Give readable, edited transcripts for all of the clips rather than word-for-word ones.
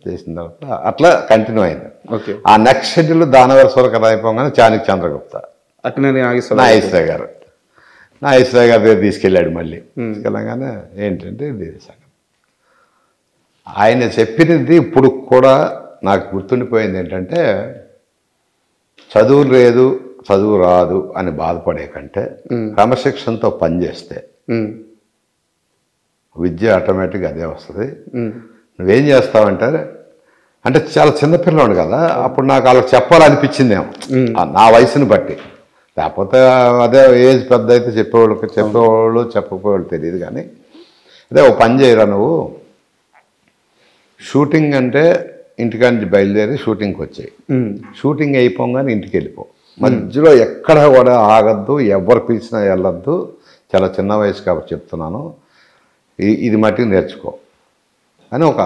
చేసిన తర్వాత అట్లా కంటిన్యూ అయింది. ఓకే. ఆ నెక్స్ట్ షెడ్యూల్ దానవర సూరకథ అయిపోగానే చాణక్య చంద్రగుప్త అక్కినేని నాగేశ్వరరావు గారు దగ్గర తీసుకెళ్ళాడు. మళ్ళీ తీసుకెళ్ళగానే ఏంటంటే ఇది సంగతి. ఆయన చెప్పినది ఇప్పుడు కూడా నాకు గుర్తుండిపోయింది ఏంటంటే, చదువు లేదు చదువు రాదు అని బాధపడే కంటే క్రమశిక్షణతో పనిచేస్తే విద్య ఆటోమేటిక్గా అదే వస్తుంది. నువ్వేం చేస్తావంటే, అంటే చాలా చిన్నపిల్లవాడు కదా, అప్పుడు నాకు వాళ్ళకి చెప్పాలనిపించిందేమో నా వయసుని బట్టి. లేకపోతే అదే ఏజ్ పెద్ద అయితే చెప్పేవాళ్ళు చెప్పకపోయేవాళ్ళు తెలియదు. కానీ అదే ఓ పని చేయరా నువ్వు, షూటింగ్ అంటే ఇంటికాడ నుంచి బయలుదేరి షూటింగ్కి వచ్చాయి, షూటింగ్ అయిపోగానే ఇంటికి వెళ్ళిపో, మధ్యలో ఎక్కడ కూడా ఆగద్దు, ఎవరు పిలిచినా వెళ్ళొద్దు, చాలా చిన్న వయసు కాబట్టి చెప్తున్నాను, ఇది మట్టికి నేర్చుకో అని ఒక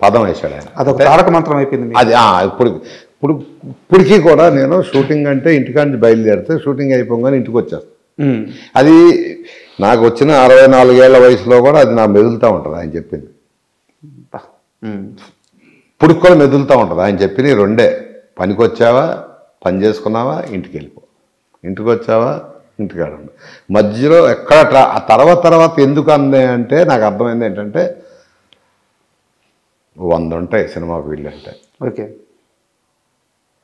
పదం వేశాడు ఆయన. అదొక తారక మంత్రం అయిపోయింది అది. ఇప్పటికీ కూడా నేను షూటింగ్ అంటే ఇంటికాడ నుంచి బయలుదేరితే షూటింగ్ అయిపోగానే ఇంటికి వచ్చేస్తాను. అది నాకు వచ్చిన 64 ఏళ్ల వయసులో కూడా అది నా మెదులుతూ ఉంటుంది ఆయన చెప్పింది. ఇప్పుడు కూడా మెదులుతూ ఉంటుంది ఆయన చెప్పిన రెండే, పనికి వచ్చావా పని చేసుకున్నావా ఇంటికి వెళ్ళిపో, ఇంటికి వచ్చావా ఇంటికాడ ఉండు, మధ్యలో ఎక్కడ ఆ తర్వాత ఎందుకు అందే అంటే నాకు అర్థమైంది ఏంటంటే 100 ఉంటాయి సినిమా ఫీల్డ్ అంటే. ఓకే.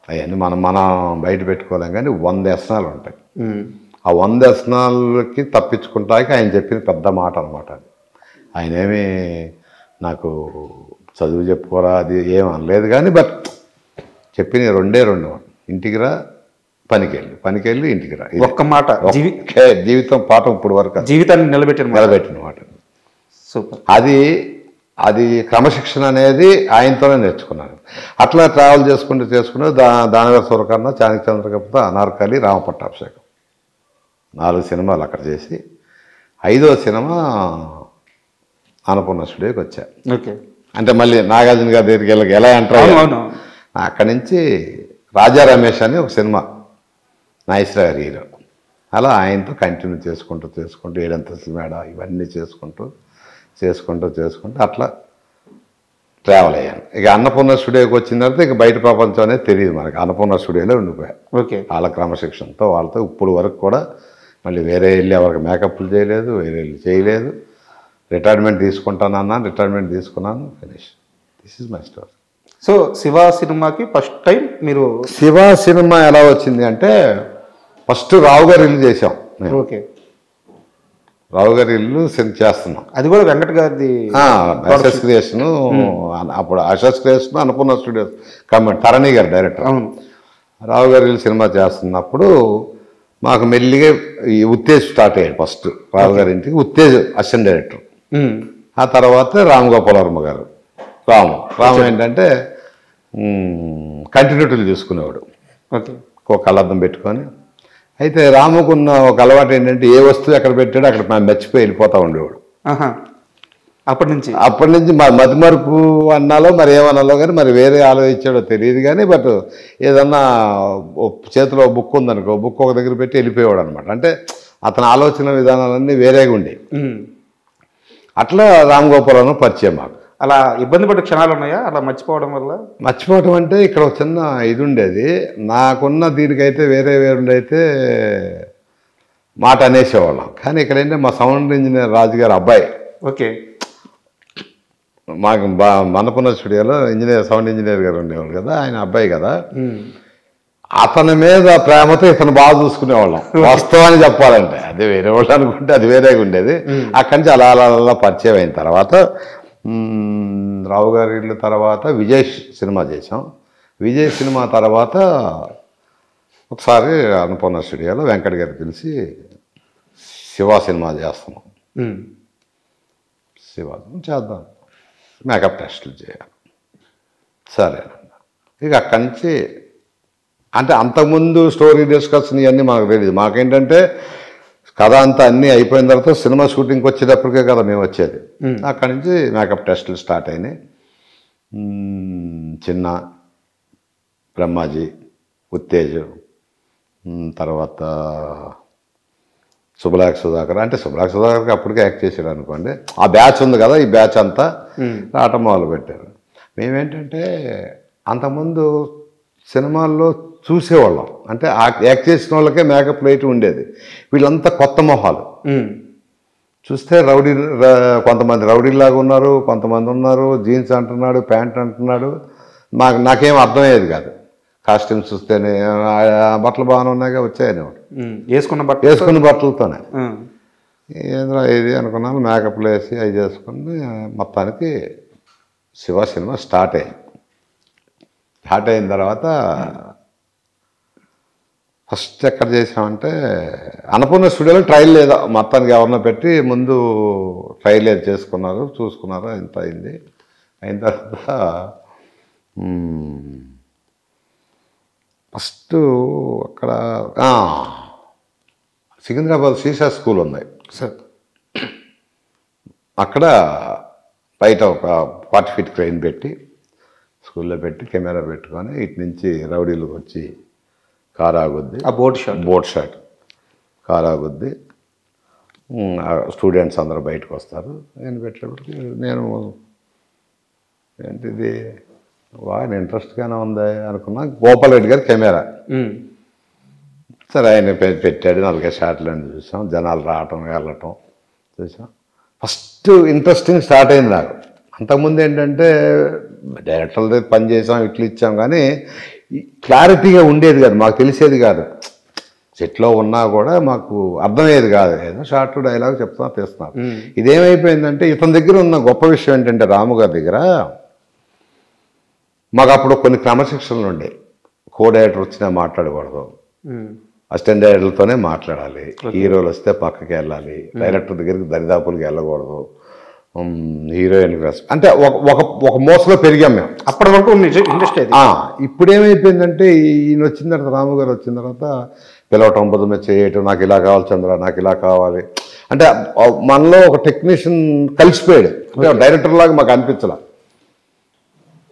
అవన్నీ మనం బయట పెట్టుకోలేం కానీ 100 వ్యసనాలు ఉంటాయి. ఆ 100 వ్యసనాలకి తప్పించుకుంటాకి ఆయన చెప్పిన పెద్ద మాట అనమాట అది. ఆయన ఏమీ నాకు చదువు చెప్పుకోరా అది ఏం అనలేదు కానీ, బట్ చెప్పిన రెండే, ఇంటికి రా పనికెళ్ళి ఇంటికి రా, ఒక్క మాట జీవితం పాఠం ఇప్పుడు వరకు జీవితాన్ని నిలబెట్టిన మాట. సూపర్. అది క్రమశిక్షణ అనేది ఆయనతోనే నేర్చుకున్నాను. అట్లా ట్రావెల్ చేసుకుంటూ దానవర సూరకర్ణ, చాణక్య చంద్రగుప్త, అనార్కలి, రామపట్టాభిషేకం 4 సినిమాలు అక్కడ చేసి 5వ సినిమా అన్నపూర్ణ స్టూడియోకి వచ్చా. ఓకే. అంటే మళ్ళీ నాగార్జున గారి దగ్గరికి ఎలా ఎంటర్ అక్కడి నుంచి రాజా రమేష్ అని ఒక సినిమా నాగేశ్వరరావు గారి హీరో, అలా ఆయనతో కంటిన్యూ చేసుకుంటూ 7 అంతస్తుల మేడ ఇవన్నీ చేసుకుంటూ అట్లా ట్రావెల్ అయ్యాను. ఇక అన్నపూర్ణ స్టూడియోకి వచ్చిన తర్వాత ఇక బయట ప్రపంచం అనేది తెలియదు మనకి, అన్నపూర్ణ స్టూడియోలో ఉండిపోయా. ఓకే. వాళ్ళ క్రమశిక్షణతో వాళ్ళతో ఇప్పుడు వరకు కూడా మళ్ళీ వేరే వెళ్ళి ఎవరికి మేకప్లు చేయలేదు, వేరే వెళ్ళి చేయలేదు. రిటైర్మెంట్ తీసుకుంటానన్నా రిటైర్మెంట్ తీసుకున్నాను, finish. This is my story. So Shiva సినిమాకి ఫస్ట్ టైం మీరు శివ సినిమా ఎలా వచ్చింది అంటే, ఫస్ట్ రావు గారి ఇల్లు చేసాం. ఓకే. రావు గారి ఇల్లు చేస్తున్నాం, అది కూడా వెంకట్ గారిది అషస్ క్రియేషన్. అప్పుడు అషస్ క్రియేషన్ అన్నపూర్ణ స్టూడియోస్ తరణి గారు డైరెక్టర్. రావు గారి ఇల్లు సినిమా చేస్తున్నప్పుడు మాకు మెల్లిగా ఈ ఉత్తేజ్ స్టార్ట్ అయ్యాడు. ఫస్ట్ రావు గారి ఇంటికి ఉత్తేజ్ అసిస్టెంట్ డైరెక్టర్, ఆ తర్వాత రామ్ గోపాల్ వర్మ గారు. రాము ఏంటంటే కంటిన్యూటీలు చూసుకునేవాడు. ఓకే. ఒక కళ్ళద్దం పెట్టుకొని. అయితే రాముకున్న ఒక అలవాటు ఏంటంటే, ఏ వస్తువు ఎక్కడ పెట్టాడో అక్కడ మనం మర్చిపోయి వెళ్ళిపోతూ ఉండేవాడు. అప్పటి నుంచి మతిమరుపు అన్నాలో మరి ఏమన్నాలో కానీ మరి వేరే ఆలోచించాడో తెలియదు కానీ, బట్ ఏదన్నా చేతిలో బుక్ ఉందనుకో, బుక్ ఒక దగ్గర పెట్టి వెళ్ళిపోయేవాడు అనమాట. అంటే అతని ఆలోచన విధానాలన్నీ వేరేగా ఉండేవి. అట్లా రామ్ గోపాలను పరిచయం మాకు. అలా ఇబ్బంది పడే క్షణాలు ఉన్నాయా అలా మర్చిపోవడం వల్ల? మర్చిపోవడం అంటే ఇక్కడ ఒక చిన్న ఇది ఉండేది, నాకున్న దీనికైతే వేరే అయితే మాట అనేసేవాళ్ళం. కానీ ఇక్కడ ఏంటంటే మా సౌండ్ ఇంజనీర్ రాజుగారు అబ్బాయి. ఓకే. మాకు అన్నపూర్ణ స్టూడియోలో సౌండ్ ఇంజనీర్ గారు ఉండేవాళ్ళు కదా, ఆయన అబ్బాయి కదా, అతని మీద ప్రేమతో ఇతను బాగా చూసుకునేవాళ్ళం. వాస్తవాన్ని చెప్పాలంటే అది వేరే వాళ్ళు అనుకుంటే అది వేరేగా ఉండేది. అక్కడి నుంచి అలా పరిచయం అయిన తర్వాత రావు గారి ఇల్లు తర్వాత విజయ్ సినిమా చేసాం. విజయ్ సినిమా తర్వాత ఒకసారి అన్నపూర్ణ స్టూడియోలో వెంకట్ గారు పిలిచి శివ సినిమా చేస్తున్నాం, శివ చేద్దాం, మేకప్ టెస్టులు చేయాలి, సరే. ఇక అక్కడి నుంచి అంటే అంతకుముందు స్టోరీ డిస్కషన్ ఇవన్నీ మాకు తెలియదు. మాకేంటంటే కథ అంతా అన్నీ అయిపోయిన తర్వాత సినిమా షూటింగ్కి వచ్చేటప్పటికే కదా మేము వచ్చేది. అక్కడి నుంచి మేకప్ టెస్టులు స్టార్ట్ అయినాయి. చిన్న, బ్రహ్మాజీ, ఉత్తేజ్, తర్వాత శుభలాక్ సుధాకర్. అంటే శుభలాక్ సుధాకర్కి అప్పటికే యాక్ట్ చేశాడు అనుకోండి. ఆ బ్యాచ్ ఉంది కదా, ఈ బ్యాచ్ అంతా రావటం మొదలు పెట్టారు. మేమేంటంటే అంతకుముందు సినిమాల్లో చూసేవాళ్ళం, అంటే యాక్ట్ చేసిన వాళ్ళకే మేకప్ లైట్ ఉండేది. వీళ్ళంతా కొత్త మొహాలు చూస్తే కొంతమంది రౌడీలాగా ఉన్నారు, కొంతమంది ఉన్నారు జీన్స్ అంటున్నాడు, ప్యాంట్ అంటున్నాడు. నాకేం అర్థమయ్యేది కాదు. కాస్ట్యూమ్స్ చూస్తేనే బట్టలు బాగానే ఉన్నాయిగా వచ్చాయని వేసుకున్న బట్టలతోనే ఏంద్రా ఇది అనుకున్నాను. మేకప్లు వేసి అవి చేసుకుని మొత్తానికి శివ సినిమా స్టార్ట్ అయిన తర్వాత ఫస్ట్ ఎక్కడ చేసామంటే అన్నపూర్ణ స్టూడియోలో ట్రయల్ లేదా మొత్తానికి ఎవరినో పెట్టి ముందు ట్రయల్ ఏది చేసుకున్నారు, చూసుకున్నారు. ఇంత అయింది. అయిన తర్వాత ఫస్ట్ అక్కడ సికింద్రాబాద్ సీసా స్కూల్ ఉంది సార్. అక్కడ బయట ఒక 40 ఫీట్ క్రెయిన్ పెట్టి స్కూల్లో పెట్టి కెమెరా పెట్టుకొని ఇటు నుంచి రౌడీలు వచ్చి కారు ఆగుద్ది, ఆ బోట్ షాట్ కారు ఆగుద్ది, స్టూడెంట్స్ అందరూ బయటకు వస్తారు. నేను పెట్టేటప్పటికి నేను ఏంటిది బాగా ఇంట్రెస్ట్గానే ఉంది అనుకున్నా. గోపాల్ రెడ్డి గారి కెమెరా సరే ఆయన పెట్టాడు. 4 షాట్లు అని చూసాం, జనాలు రావటం వెళ్ళటం చూసాం. ఫస్ట్ ఇంట్రెస్టింగ్ స్టార్ట్ అయింది నాకు. అంతకుముందు ఏంటంటే డైరెక్టర్ల దగ్గర పని చేసాం, ఇట్లు ఇచ్చాం, కానీ క్లారిటీగా ఉండేది కాదు, మాకు తెలిసేది కాదు. సెట్లో ఉన్నా కూడా మాకు అర్థమయ్యేది కాదు. ఏదో షార్ట్ డైలాగ్ చెప్తున్నా తీస్తున్నారు. ఇదేమైపోయిందంటే ఇతని దగ్గర ఉన్న గొప్ప విషయం ఏంటంటే రాము గారి దగ్గర మాకు అప్పుడు కొన్ని క్రమశిక్షణలు ఉండే. కో డైరెక్టర్ వచ్చినా మాట్లాడకూడదు, అసిస్టెంట్ డైరెక్టర్లతోనే మాట్లాడాలి, హీరోలు వస్తే పక్కకి వెళ్ళాలి, డైరెక్టర్ దగ్గరికి దరిదాపులకి వెళ్ళకూడదు, హీరోయిన్ అంటే ఒక మోసలో పెరిగాం మేము అప్పటి వరకు ఇండస్ట్రీ. ఇప్పుడు ఏమైపోయిందంటే ఈయన వచ్చిన తర్వాత, రాము గారు వచ్చిన తర్వాత పిలవటం, బుధమే చేయటం, నాకు ఇలా కావాలి చంద్ర, నాకు ఇలా కావాలి అంటే మనలో ఒక టెక్నీషియన్ కలిసిపోయాడు. డైరెక్టర్ లాగా మాకు అనిపించాల.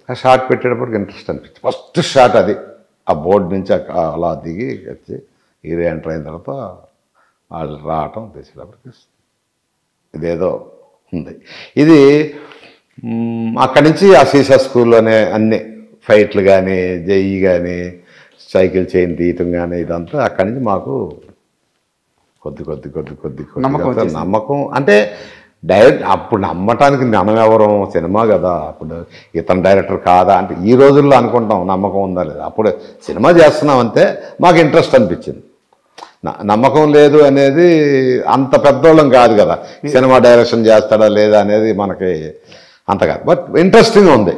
ఆ షాట్ పెట్టేటప్పటికి ఇంట్రెస్ట్ అనిపించింది. ఫస్ట్ షాట్ అది. ఆ బోర్డు నుంచి అలా దిగి వచ్చి హీరో ఎంటర్ అయిన తర్వాత వాళ్ళు రావటం తీసేటప్పటికి ఇదేదో ఉంది. ఇది అక్కడి నుంచి ఆ సీసా స్కూల్లోనే అన్ని ఫైట్లు కానీ, జెయ్యి కానీ, సైకిల్ చైన్ తీయటం కానీ ఇదంతా అక్కడి నుంచి మాకు కొద్ది నమ్మకం. అంటే డైరెక్ట్ అప్పుడు నమ్మటానికి మనం ఎవరు, సినిమా కదా, అప్పుడు ఇతను డైరెక్టర్ కాదా అంటే ఈ రోజుల్లో అనుకుంటాం నమ్మకం ఉందా లేదా. అప్పుడు సినిమా చేస్తున్నాం అంతే, మాకు ఇంట్రెస్ట్ అనిపించింది. నమ్మకం లేదు అనేది అంత పెద్దోళ్ళం కాదు కదా, సినిమా డైరెక్షన్ చేస్తాడా లేదా అనేది మనకి అంత కాదు. బట్ ఇంట్రెస్టింగ్ ఉంది.